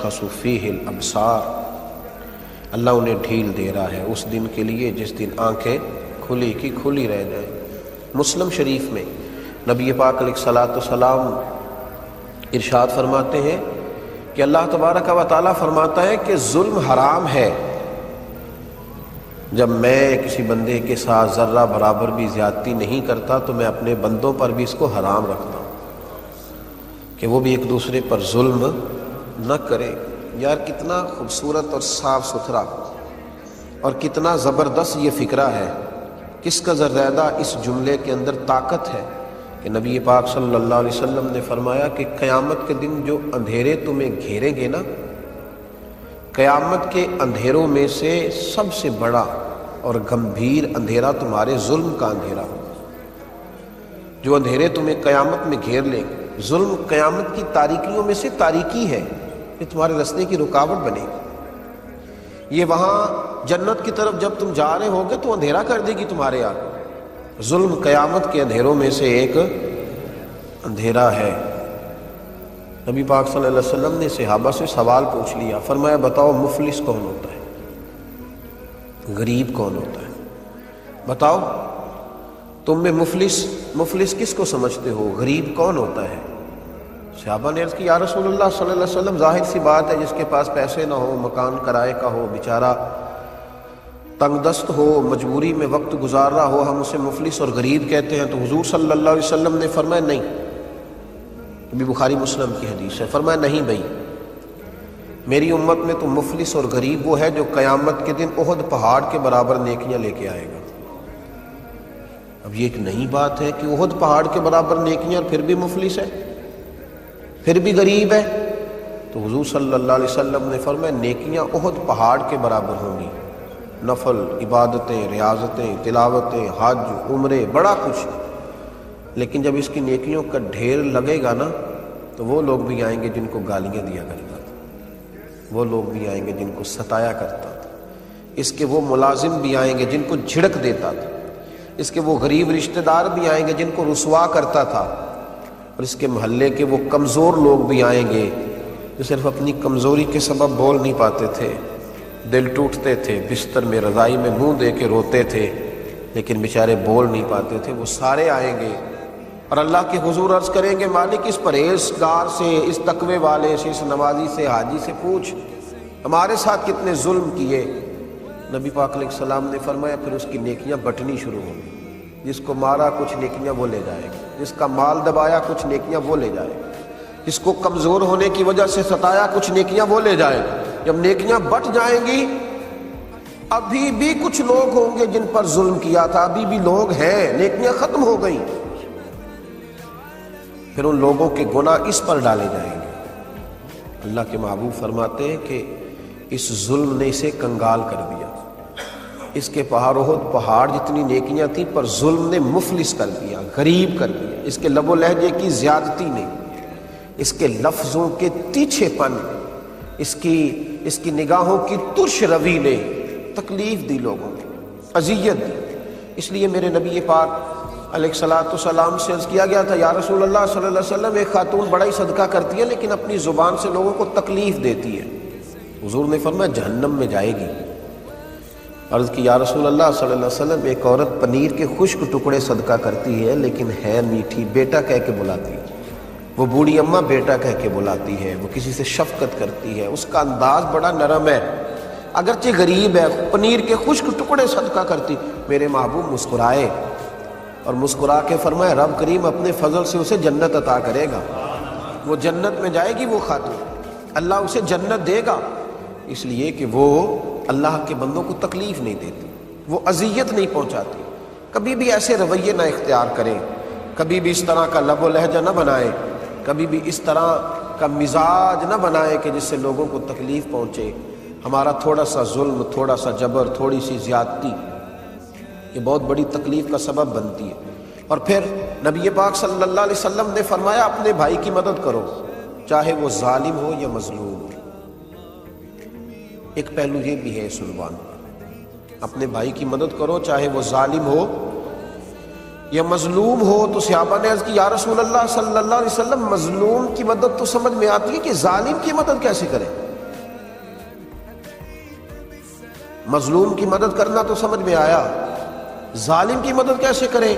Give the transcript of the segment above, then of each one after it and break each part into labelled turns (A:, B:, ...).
A: تشخص فیہ الابصار، اللہ انہیں ڈھیل دے رہا ہے اس دن کے لیے جس دن آنکھیں کھلی کی کھلی رہ جائیں۔ مسلم شریف میں نبی پاک علیہ الصلوۃ والسلام ارشاد فرماتے ہیں کہ اللہ تبارک و تعالیٰ فرماتا ہے کہ ظلم حرام ہے جب میں کسی بندے کے ساتھ ذرہ برابر بھی زیادتی نہیں کرتا تو میں اپنے بندوں پر بھی اس کو حرام رکھتا ہوں کہ وہ بھی ایک دوسرے پر ظلم نہ کرے۔ یار کتنا خوبصورت اور صاف ستھرا اور کتنا زبردست یہ فکرہ ہے، کس کا زیادہ اس جملے کے اندر طاقت ہے کہ نبی پاک صلی اللہ علیہ وسلم نے فرمایا کہ قیامت کے دن جو اندھیرے تمہیں گھیریں گے نا، قیامت کے اندھیروں میں سے سب سے بڑا اور گمبھیر اندھیرا تمہارے ظلم کا اندھیرا ہوگا۔ جو اندھیرے تمہیں قیامت میں گھیر لیں گے، ظلم قیامت کی تاریکیوں میں سے تاریکی ہے، یہ تمہارے راستے کی رکاوٹ بنے گی۔ یہ وہاں جنت کی طرف جب تم جا رہے ہوگے تو اندھیرا کر دے گی تمہارے آگے۔ ظلم قیامت کے اندھیروں میں سے ایک اندھیرا ہے۔ نبی پاک صلی اللہ علیہ وسلم نے صحابہ سے سوال پوچھ لیا، فرمایا بتاؤ مفلس کون ہوتا ہے، غریب کون ہوتا ہے؟ بتاؤ تم میں مفلس کس کو سمجھتے ہو، غریب کون ہوتا ہے؟ صحابہ نے عرض کی یا رسول اللہ صلی اللہ علیہ وسلم ظاہر سی بات ہے جس کے پاس پیسے نہ ہو، مکان کرائے کا ہو، بیچارہ تنگ دست ہو، مجبوری میں وقت گزار رہا ہو، ہم اسے مفلس اور غریب کہتے ہیں۔ تو حضور صلی اللہ علیہ وسلم نے فرمایا نہیں، ابھی بخاری مسلم کی حدیث ہے، فرمایا نہیں بھائی، میری امت میں تو مفلس اور غریب وہ ہے جو قیامت کے دن احد پہاڑ کے برابر نیکیاں لے کے آئے گا۔ اب یہ ایک نئی بات ہے کہ احد پہاڑ کے برابر نیکیاں پھر بھی مفلس ہے، پھر بھی غریب ہے۔ تو حضور صلی اللہ علیہ وسلم نے فرمایا نیکیاں احد پہاڑ کے برابر ہوں گی، نفل، عبادتیں، ریاضتیں، تلاوتیں، حج، عمرے، بڑا کچھ، لیکن جب اس کی نیکیوں کا ڈھیر لگے گا نا تو وہ لوگ بھی آئیں گے جن کو گالیاں دیا کرتا تھا، وہ لوگ بھی آئیں گے جن کو ستایا کرتا تھا، اس کے وہ ملازم بھی آئیں گے جن کو جھڑک دیتا تھا، اس کے وہ غریب رشتہ دار بھی آئیں گے جن کو رسوا کرتا تھا، اور اس کے محلے کے وہ کمزور لوگ بھی آئیں گے جو صرف اپنی کمزوری کے سبب بول نہیں پاتے تھے، دل ٹوٹتے تھے، بستر میں رضائی میں منہ دے کے روتے تھے لیکن بیچارے بول نہیں پاتے تھے، وہ سارے آئیں گے اور اللہ کے حضور عرض کریں گے مالک اس پرہیزگار سے، اس تقوی والے سے، اس نمازی سے، حاجی سے پوچھ ہمارے ساتھ کتنے ظلم کیے۔ نبی پاک علیہ السلام نے فرمایا پھر اس کی نیکیاں بٹنی شروع ہوں گی، جس کو مارا کچھ نیکیاں وہ لے جائے گا، جس کا مال دبایا کچھ نیکیاں وہ لے جائے گا، جس کو کمزور ہونے کی وجہ سے ستایا کچھ نیکیاں وہ لے جائے گا۔ جب نیکیاں بٹ جائیں گی، ابھی بھی کچھ لوگ ہوں گے جن پر ظلم کیا تھا، ابھی بھی لوگ ہیں، نیکیاں ختم ہو گئیں، پھر ان لوگوں کے گناہ اس پر ڈالے جائیں گے۔ اللہ کے محبوب فرماتے ہیں کہ اس ظلم نے اسے کنگال کر دیا، اس کے پہاڑ جتنی نیکیاں تھیں پر ظلم نے مفلس کر دیا، غریب کر دیا۔ اس کے لب و لہجے کی زیادتی نے، اس کے لفظوں کے تیچھے پن، اس کی نگاہوں کی ترش روی نے تکلیف دی، لوگوں کو اذیت دی۔ اس لیے میرے نبی پاک علیہ الصلوۃ والسلام سے عرض کیا گیا تھا یا رسول اللہ صلی اللہ علیہ وسلم ایک خاتون بڑا ہی صدقہ کرتی ہے لیکن اپنی زبان سے لوگوں کو تکلیف دیتی ہے۔ حضور نے فرمایا جہنم میں جائے گی۔ عرض کی یا رسول اللہ صلی اللہ علیہ وسلم ایک عورت پنیر کے خشک ٹکڑے صدقہ کرتی ہے لیکن ہے میٹھی، بیٹا کہہ کے بلاتی ہے، وہ بوڑھی اماں بیٹا کہہ کے بلاتی ہے، وہ کسی سے شفقت کرتی ہے، اس کا انداز بڑا نرم ہے، اگرچہ غریب ہے، پنیر کے خشک ٹکڑے صدقہ کرتی۔ میرے محبوب مسکرائے اور مسکرا کے فرمایا رب کریم اپنے فضل سے اسے جنت عطا کرے گا، وہ جنت میں جائے گی، وہ خاتون اللہ اسے جنت دے گا، اس لیے کہ وہ اللہ کے بندوں کو تکلیف نہیں دیتی، وہ اذیت نہیں پہنچاتی۔ کبھی بھی ایسے رویے نہ اختیار کریں، کبھی بھی اس طرح کا لب و لہجہ نہ بنائیں، کبھی بھی اس طرح کا مزاج نہ بنائیں کہ جس سے لوگوں کو تکلیف پہنچے۔ ہمارا تھوڑا سا ظلم، تھوڑا سا جبر، تھوڑی سی زیادتی یہ بہت بڑی تکلیف کا سبب بنتی ہے۔ اور پھر نبی پاک صلی اللہ علیہ وسلم نے فرمایا اپنے بھائی کی مدد کرو، چاہے وہ ظالم ہو یا مظلوم ہو۔ ایک پہلو یہ بھی ہے سلوان، اپنے بھائی کی مدد کرو چاہے وہ ظالم ہو یا مظلوم ہو۔ تو صحابہ نے عرض کی یا رسول اللہ صلی اللہ علیہ وسلم مظلوم کی مدد تو سمجھ میں آتی ہے کہ ظالم کی مدد کیسے کریں؟ مظلوم کی مدد کرنا تو سمجھ میں آیا، ظالم کی مدد کیسے کرے؟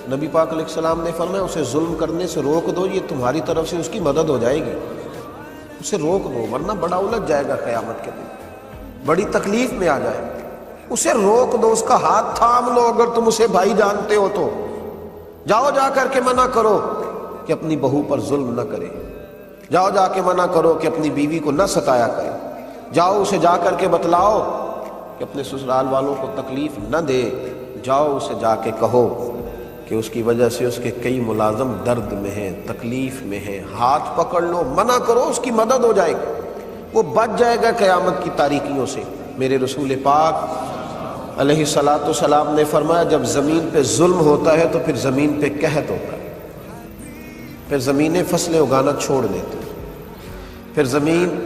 A: نبی پاک علیہ السلام نے فرمایا اسے ظلم کرنے سے روک دو، یہ تمہاری طرف سے اس کی مدد ہو جائے گی، اسے روک دو ورنہ بڑا الجھ جائے گا قیامت کے دن، بڑی تکلیف میں آ جائے گا، اسے روک دو، اس کا ہاتھ تھام لو اگر تم اسے بھائی جانتے ہو تو، جاؤ جا کر کے منع کرو کہ اپنی بہو پر ظلم نہ کرے، جاؤ جا کے منع کرو کہ اپنی بیوی کو نہ ستایا کرے، جاؤ اسے جا کر کے بتلاؤ کہ اپنے سسرال والوں کو تکلیف نہ دے، جاؤ اسے جا کے کہو کہ اس کی وجہ سے اس کے کئی ملازم درد میں ہیں، تکلیف میں ہیں، ہاتھ پکڑ لو، منع کرو، اس کی مدد ہو جائے گی، وہ بچ جائے گا قیامت کی تاریکیوں سے۔ میرے رسول پاک علیہ الصلاۃ والسلام نے فرمایا جب زمین پہ ظلم ہوتا ہے تو پھر زمین پہ قحط ہوتا ہے، پھر زمینیں فصلیں اگانا چھوڑ دیتی، پھر زمین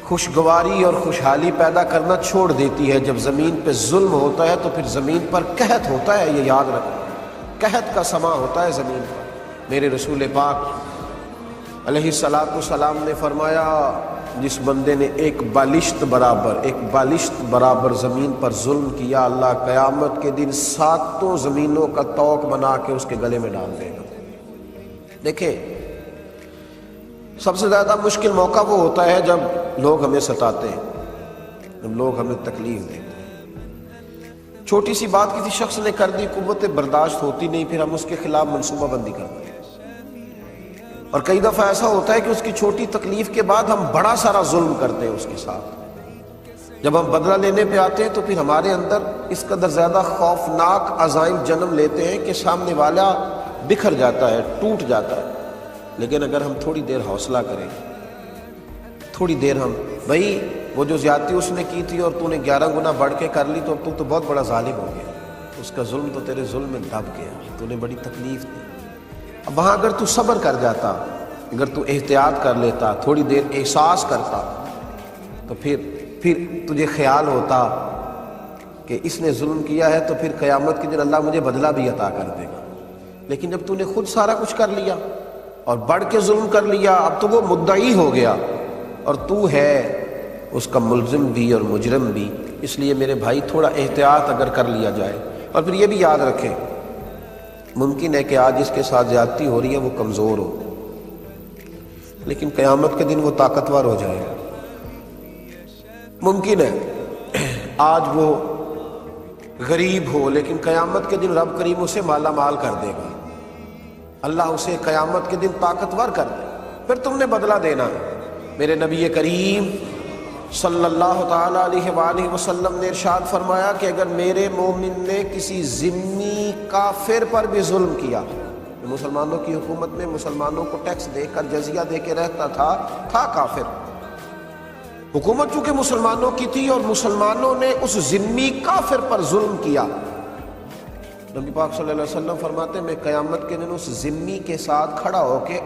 A: خوشگواری اور خوشحالی پیدا کرنا چھوڑ دیتی ہے۔ جب زمین پہ ظلم ہوتا ہے تو پھر زمین پر قحط ہوتا ہے، یہ یاد رکھو، قحط کا سما ہوتا ہے زمین پر۔ میرے رسول پاک علیہ الصلاۃ والسلام نے فرمایا جس بندے نے ایک بالشت برابر زمین پر ظلم کیا، اللہ قیامت کے دن 7 زمینوں کا توق بنا کے اس کے گلے میں ڈال دے گا۔ دیکھیں سب سے زیادہ مشکل موقع وہ ہوتا ہے جب لوگ ہمیں ستاتے ہیں، جب لوگ ہمیں تکلیف دیتے ہیں، چھوٹی سی بات کسی شخص نے کر دی، قوت برداشت ہوتی نہیں، پھر ہم اس کے خلاف منصوبہ بندی کرتے ہیں، اور کئی دفعہ ایسا ہوتا ہے کہ اس کی چھوٹی تکلیف کے بعد ہم بڑا سارا ظلم کرتے ہیں اس کے ساتھ۔ جب ہم بدلہ لینے پہ آتے ہیں تو پھر ہمارے اندر اس قدر زیادہ خوفناک عزائم جنم لیتے ہیں کہ سامنے والا بکھر جاتا ہے، ٹوٹ جاتا ہے۔ لیکن اگر ہم تھوڑی دیر حوصلہ کریں، تھوڑی دیر ہم بھائی وہ جو زیادتی اس نے کی تھی اور تو نے 11 گنا بڑھ کے کر لی تو بہت بڑا ظالم ہو گیا، اس کا ظلم تو تیرے ظلم میں دب گیا، تو نے بڑی تکلیف دی۔ اب وہاں اگر تو صبر کر جاتا، اگر تو احتیاط کر لیتا، تھوڑی دیر احساس کرتا، تو پھر تجھے خیال ہوتا کہ اس نے ظلم کیا ہے تو پھر قیامت کے دن اللہ مجھے بدلہ بھی عطا کر دے گا۔ لیکن جب تو نے خود سارا کچھ کر لیا اور بڑھ کے ظلم کر لیا، اب تو وہ مدعی ہو گیا اور تو ہے اس کا ملزم بھی اور مجرم بھی۔ اس لیے میرے بھائی تھوڑا احتیاط اگر کر لیا جائے، اور پھر یہ بھی یاد رکھیں ممکن ہے کہ آج اس کے ساتھ زیادتی ہو رہی ہے وہ کمزور ہو، لیکن قیامت کے دن وہ طاقتور ہو جائے گا۔ ممکن ہے آج وہ غریب ہو، لیکن قیامت کے دن رب کریم اسے مالا مال کر دے گا، اللہ اسے قیامت کے دن طاقتور کر دے، پھر تم نے بدلہ دینا ہے۔ میرے نبی کریم صلی اللہ تعالیٰ علیہ وآلہ وسلم نے ارشاد فرمایا کہ اگر میرے مومن نے کسی ذمی کافر پر بھی ظلم کیا، مسلمانوں کی حکومت میں مسلمانوں کو ٹیکس دے کر جزیہ دے کے رہتا تھا کافر، حکومت چونکہ مسلمانوں کی تھی اور مسلمانوں نے اس ذمی کافر پر ظلم کیا، نبی پاک صلی اللہ علیہ وسلم فرماتے ہیں میں قیامت کے دن اس ذمی کے ساتھ کھڑا ہو کے